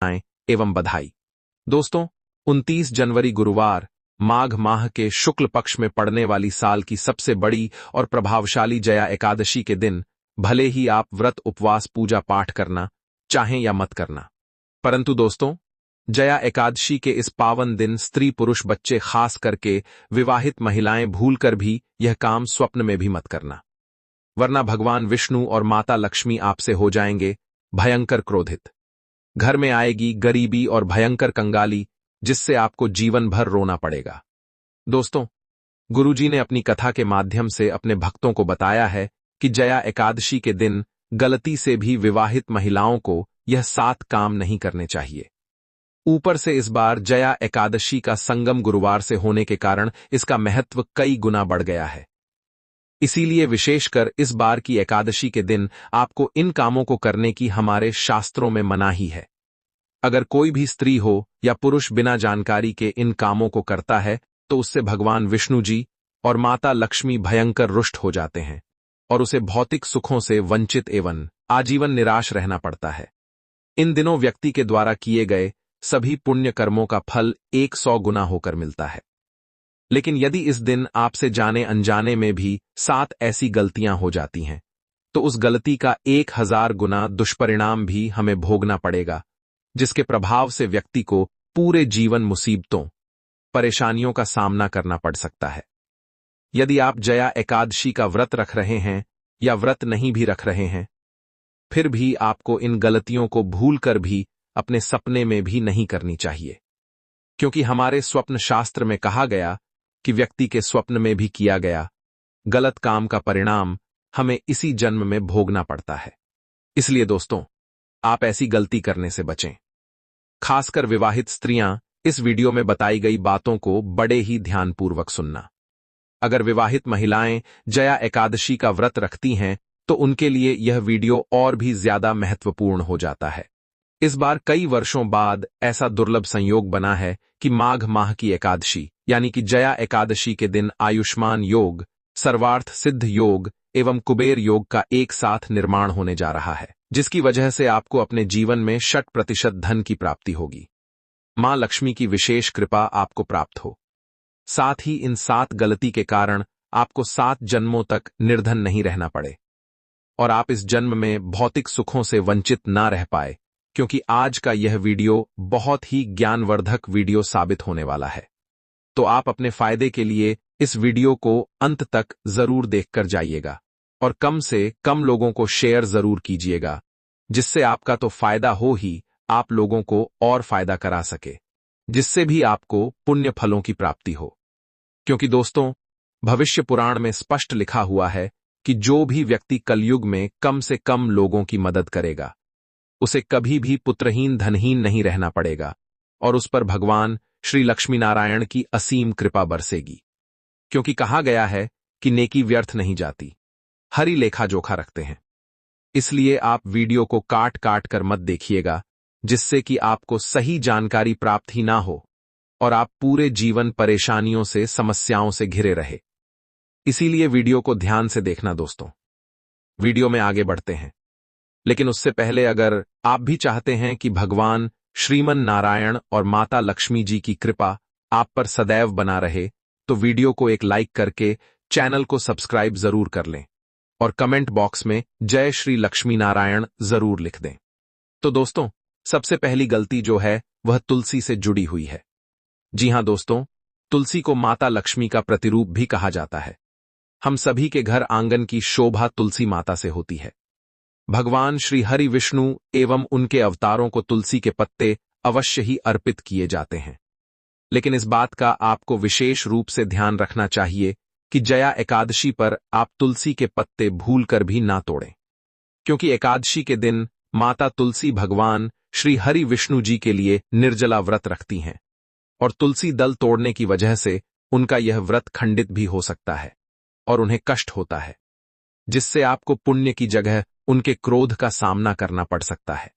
एवं बधाई। दोस्तों, 29 जनवरी गुरुवार माघ माह के शुक्ल पक्ष में पड़ने वाली साल की सबसे बड़ी और प्रभावशाली जया एकादशी के दिन भले ही आप व्रत उपवास पूजा पाठ करना चाहें या मत करना, परंतु दोस्तों, जया एकादशी के इस पावन दिन स्त्री पुरुष बच्चे खास करके विवाहित महिलाएं भूलकर भी यह काम स्वप्न में भी मत करना, वरना भगवान विष्णु और माता लक्ष्मी आपसे हो जाएंगे भयंकर क्रोधित। घर में आएगी गरीबी और भयंकर कंगाली, जिससे आपको जीवन भर रोना पड़ेगा। दोस्तों, गुरुजी ने अपनी कथा के माध्यम से अपने भक्तों को बताया है कि जया एकादशी के दिन गलती से भी विवाहित महिलाओं को यह 7 काम नहीं करने चाहिए। ऊपर से इस बार जया एकादशी का संगम गुरुवार से होने के कारण इसका महत्व कई गुना बढ़ गया है। इसीलिए विशेषकर इस बार की एकादशी के दिन आपको इन कामों को करने की हमारे शास्त्रों में मनाही है। अगर कोई भी स्त्री हो या पुरुष बिना जानकारी के इन कामों को करता है तो उससे भगवान विष्णु जी और माता लक्ष्मी भयंकर रुष्ट हो जाते हैं और उसे भौतिक सुखों से वंचित एवं आजीवन निराश रहना पड़ता है। इन दिनों व्यक्ति के द्वारा किए गए सभी पुण्य कर्मों का फल 100 गुना होकर मिलता है। लेकिन यदि इस दिन आपसे जाने अनजाने में भी 7 ऐसी गलतियां हो जाती हैं, तो उस गलती का 1000 गुना दुष्परिणाम भी हमें भोगना पड़ेगा, जिसके प्रभाव से व्यक्ति को पूरे जीवन मुसीबतों, परेशानियों का सामना करना पड़ सकता है। यदि आप जया एकादशी का व्रत रख रहे हैं या व्रत नहीं भी रख रहे हैं, फिर भी आपको इन गलतियों को भूलकर भी अपने सपने में भी नहीं करनी चाहिए, क्योंकि हमारे स्वप्न शास्त्र में कहा गया कि व्यक्ति के स्वप्न में भी किया गया गलत काम का परिणाम हमें इसी जन्म में भोगना पड़ता है। इसलिए दोस्तों, आप ऐसी गलती करने से बचें। खासकर विवाहित स्त्रियां इस वीडियो में बताई गई बातों को बड़े ही ध्यानपूर्वक सुनना। अगर विवाहित महिलाएं जया एकादशी का व्रत रखती हैं तो उनके लिए यह वीडियो और भी ज्यादा महत्वपूर्ण हो जाता है। इस बार कई वर्षों बाद ऐसा दुर्लभ संयोग बना है कि माघ माह की एकादशी यानी कि जया एकादशी के दिन आयुष्मान योग, सर्वार्थ सिद्ध योग एवं कुबेर योग का एक साथ निर्माण होने जा रहा है, जिसकी वजह से आपको अपने जीवन में 100% धन की प्राप्ति होगी। मां लक्ष्मी की विशेष कृपा आपको प्राप्त हो। साथ ही इन 7 गलती के कारण आपको 7 जन्मों तक निर्धन नहीं रहना पड़े और आप इस जन्म में भौतिक सुखों से वंचित ना रह पाए, क्योंकि आज का यह वीडियो बहुत ही ज्ञानवर्धक वीडियो साबित होने वाला है। तो आप अपने फायदे के लिए इस वीडियो को अंत तक जरूर देखकर जाइएगा और कम से कम लोगों को शेयर जरूर कीजिएगा, जिससे आपका तो फायदा हो ही आप लोगों को और फायदा करा सके, जिससे भी आपको पुण्य फलों की प्राप्ति हो। क्योंकि दोस्तों, भविष्य पुराण में स्पष्ट लिखा हुआ है कि जो भी व्यक्ति कलयुग में कम से कम लोगों की मदद करेगा, उसे कभी भी पुत्रहीन धनहीन नहीं रहना पड़ेगा और उस पर भगवान श्री लक्ष्मी नारायण की असीम कृपा बरसेगी। क्योंकि कहा गया है कि नेकी व्यर्थ नहीं जाती, हरि लेखा जोखा रखते हैं। इसलिए आप वीडियो को काट काट कर मत देखिएगा, जिससे कि आपको सही जानकारी प्राप्त ही ना हो और आप पूरे जीवन परेशानियों से, समस्याओं से घिरे रहे। इसीलिए वीडियो को ध्यान से देखना दोस्तों। वीडियो में आगे बढ़ते हैं, लेकिन उससे पहले अगर आप भी चाहते हैं कि भगवान श्रीमन नारायण और माता लक्ष्मी जी की कृपा आप पर सदैव बना रहे, तो वीडियो को एक लाइक करके चैनल को सब्सक्राइब जरूर कर लें और कमेंट बॉक्स में जय श्री लक्ष्मी नारायण जरूर लिख दें। तो दोस्तों, सबसे पहली गलती जो है वह तुलसी से जुड़ी हुई है। जी हां दोस्तों, तुलसी को माता लक्ष्मी का प्रतिरूप भी कहा जाता है। हम सभी के घर आंगन की शोभा तुलसी माता से होती है। भगवान श्री हरि विष्णु एवं उनके अवतारों को तुलसी के पत्ते अवश्य ही अर्पित किए जाते हैं। लेकिन इस बात का आपको विशेष रूप से ध्यान रखना चाहिए कि जया एकादशी पर आप तुलसी के पत्ते भूलकर भी ना तोड़ें, क्योंकि एकादशी के दिन माता तुलसी भगवान श्री हरि विष्णु जी के लिए निर्जला व्रत रखती हैं और तुलसी दल तोड़ने की वजह से उनका यह व्रत खंडित भी हो सकता है और उन्हें कष्ट होता है, जिससे आपको पुण्य की जगह उनके क्रोध का सामना करना पड़ सकता है।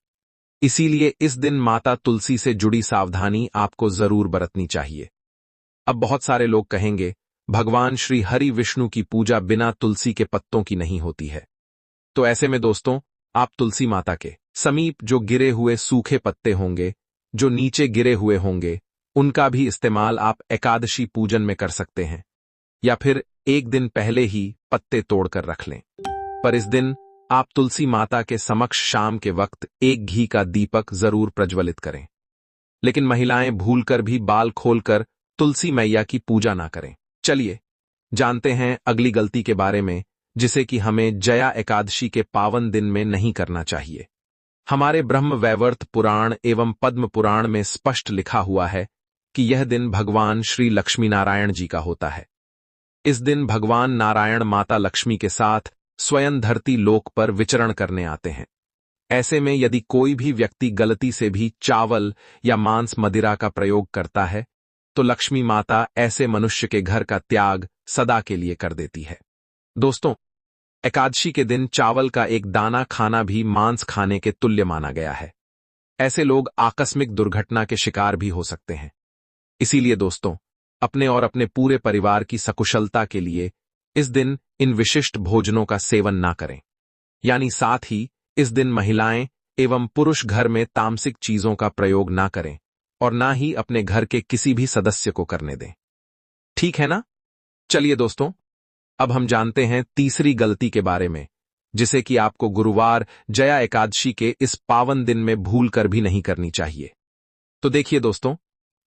इसीलिए इस दिन माता तुलसी से जुड़ी सावधानी आपको जरूर बरतनी चाहिए। अब बहुत सारे लोग कहेंगे भगवान श्री हरि विष्णु की पूजा बिना तुलसी के पत्तों की नहीं होती है। तो ऐसे में दोस्तों, आप तुलसी माता के समीप जो गिरे हुए सूखे पत्ते होंगे, जो नीचे गिरे हुए होंगे, उनका भी इस्तेमाल आप एकादशी पूजन में कर सकते हैं, या फिर एक दिन पहले ही पत्ते तोड़कर रख लें। पर इस दिन आप तुलसी माता के समक्ष शाम के वक्त एक घी का दीपक जरूर प्रज्वलित करें। लेकिन महिलाएं भूलकर भी बाल खोलकर तुलसी मैया की पूजा ना करें। चलिए जानते हैं अगली गलती के बारे में, जिसे कि हमें जया एकादशी के पावन दिन में नहीं करना चाहिए। हमारे ब्रह्म वैवर्त पुराण एवं पद्म पुराण में स्पष्ट लिखा हुआ है कि यह दिन भगवान श्री लक्ष्मी नारायण जी का होता है। इस दिन भगवान नारायण माता लक्ष्मी के साथ स्वयं धरती लोक पर विचरण करने आते हैं। ऐसे में यदि कोई भी व्यक्ति गलती से भी चावल या मांस मदिरा का प्रयोग करता है, तो लक्ष्मी माता ऐसे मनुष्य के घर का त्याग सदा के लिए कर देती है। दोस्तों, एकादशी के दिन चावल का एक दाना खाना भी मांस खाने के तुल्य माना गया है। ऐसे लोग आकस्मिक दुर्घटना के शिकार भी हो सकते हैं। इसीलिए दोस्तों, अपने और अपने पूरे परिवार की सकुशलता के लिए इस दिन इन विशिष्ट भोजनों का सेवन ना करें। यानी साथ ही इस दिन महिलाएं एवं पुरुष घर में तामसिक चीजों का प्रयोग ना करें और ना ही अपने घर के किसी भी सदस्य को करने दें। ठीक है ना? चलिए दोस्तों, अब हम जानते हैं तीसरी गलती के बारे में, जिसे कि आपको गुरुवार जया एकादशी के इस पावन दिन में भूलकर भी नहीं करनी चाहिए। तो देखिए दोस्तों,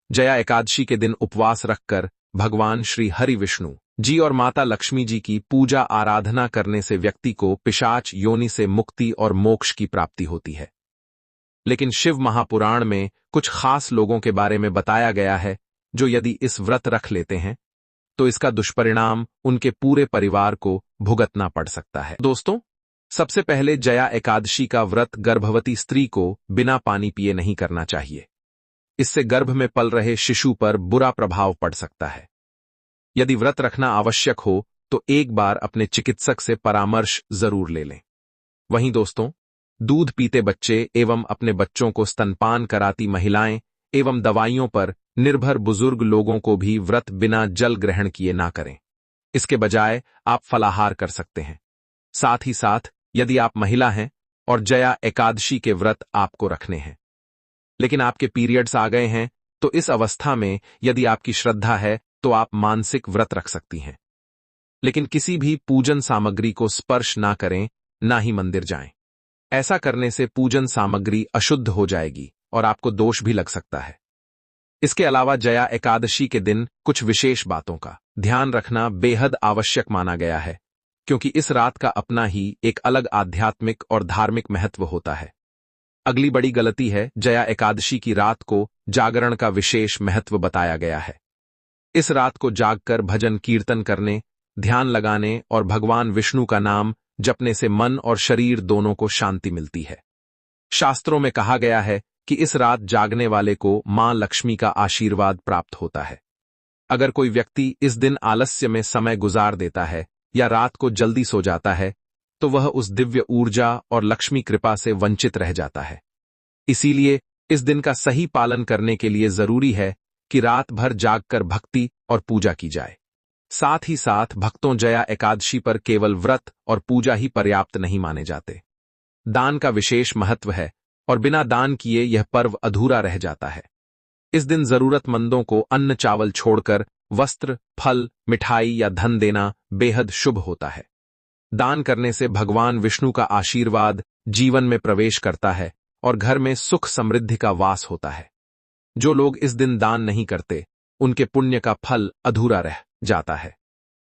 जया एकादशी के दिन उपवास रखकर भगवान श्री हरि विष्णु जी और माता लक्ष्मी जी की पूजा आराधना करने से व्यक्ति को पिशाच योनि से मुक्ति और मोक्ष की प्राप्ति होती है। लेकिन शिव महापुराण में कुछ खास लोगों के बारे में बताया गया है, जो यदि इस व्रत रख लेते हैं तो इसका दुष्परिणाम उनके पूरे परिवार को भुगतना पड़ सकता है। दोस्तों, सबसे पहले जया एकादशी का व्रत गर्भवती स्त्री को बिना पानी पिए नहीं करना चाहिए। इससे गर्भ में पल रहे शिशु पर बुरा प्रभाव पड़ सकता है। यदि व्रत रखना आवश्यक हो तो एक बार अपने चिकित्सक से परामर्श जरूर ले लें। वहीं दोस्तों, दूध पीते बच्चे एवं अपने बच्चों को स्तनपान कराती महिलाएं एवं दवाइयों पर निर्भर बुजुर्ग लोगों को भी व्रत बिना जल ग्रहण किए ना करें। इसके बजाय आप फलाहार कर सकते हैं। साथ ही साथ यदि आप महिला हैं और जया एकादशी के व्रत आपको रखने हैं, लेकिन आपके पीरियड्स आ गए हैं, तो इस अवस्था में यदि आपकी श्रद्धा है तो आप मानसिक व्रत रख सकती हैं। लेकिन किसी भी पूजन सामग्री को स्पर्श ना करें, ना ही मंदिर जाएं। ऐसा करने से पूजन सामग्री अशुद्ध हो जाएगी और आपको दोष भी लग सकता है। इसके अलावा जया एकादशी के दिन कुछ विशेष बातों का ध्यान रखना बेहद आवश्यक माना गया है, क्योंकि इस रात का अपना ही एक अलग आध्यात्मिक और धार्मिक महत्व होता है। अगली बड़ी गलती है, जया एकादशी की रात को जागरण का विशेष महत्व बताया गया है। इस रात को जागकर भजन कीर्तन करने, ध्यान लगाने और भगवान विष्णु का नाम जपने से मन और शरीर दोनों को शांति मिलती है। शास्त्रों में कहा गया है कि इस रात जागने वाले को मां लक्ष्मी का आशीर्वाद प्राप्त होता है। अगर कोई व्यक्ति इस दिन आलस्य में समय गुजार देता है या रात को जल्दी सो जाता है, तो वह उस दिव्य ऊर्जा और लक्ष्मी कृपा से वंचित रह जाता है। इसीलिए इस दिन का सही पालन करने के लिए जरूरी है कि रात भर जागकर भक्ति और पूजा की जाए। साथ ही साथ भक्तों, जया एकादशी पर केवल व्रत और पूजा ही पर्याप्त नहीं माने जाते। दान का विशेष महत्व है और बिना दान किए यह पर्व अधूरा रह जाता है। इस दिन जरूरतमंदों को अन्न चावल छोड़कर वस्त्र, फल, मिठाई या धन देना बेहद शुभ होता है। दान करने से भगवान विष्णु का आशीर्वाद जीवन में प्रवेश करता है और घर में सुख समृद्धि का वास होता है। जो लोग इस दिन दान नहीं करते, उनके पुण्य का फल अधूरा रह जाता है।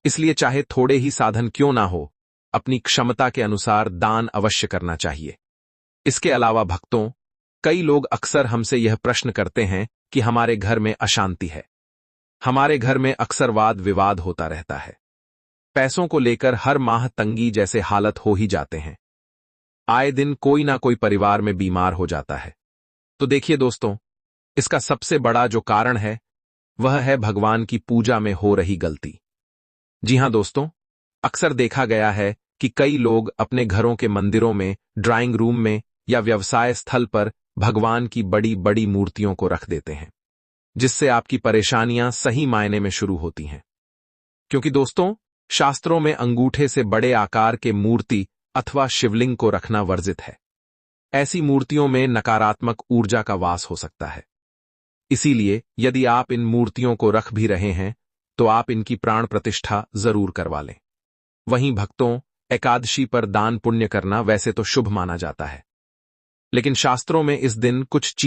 इसलिए चाहे थोड़े ही साधन क्यों ना हो, अपनी क्षमता के अनुसार दान अवश्य करना चाहिए। इसके अलावा भक्तों, कई लोग अक्सर हमसे यह प्रश्न करते हैं कि हमारे घर में अशांति है। हमारे घर में अक्सर वाद विवाद होता रहता है। पैसों को लेकर हर माह तंगी जैसे हालत हो ही जाते हैं। आए दिन कोई ना कोई परिवार में बीमार हो जाता है। तो देखिए दोस्तों, इसका सबसे बड़ा जो कारण है वह है भगवान की पूजा में हो रही गलती। जी हां दोस्तों, अक्सर देखा गया है कि कई लोग अपने घरों के मंदिरों में, ड्राइंग रूम में या व्यवसाय स्थल पर भगवान की बड़ी बड़ी मूर्तियों को रख देते हैं, जिससे आपकी परेशानियां सही मायने में शुरू होती हैं। क्योंकि दोस्तों, शास्त्रों में अंगूठे से बड़े आकार के मूर्ति अथवा शिवलिंग को रखना वर्जित है। ऐसी मूर्तियों में नकारात्मक ऊर्जा का वास हो सकता है। इसीलिए यदि आप इन मूर्तियों को रख भी रहे हैं तो आप इनकी प्राण प्रतिष्ठा जरूर करवा लें। वहीं भक्तों, एकादशी पर दान पुण्य करना वैसे तो शुभ माना जाता है, लेकिन शास्त्रों में इस दिन कुछ चीज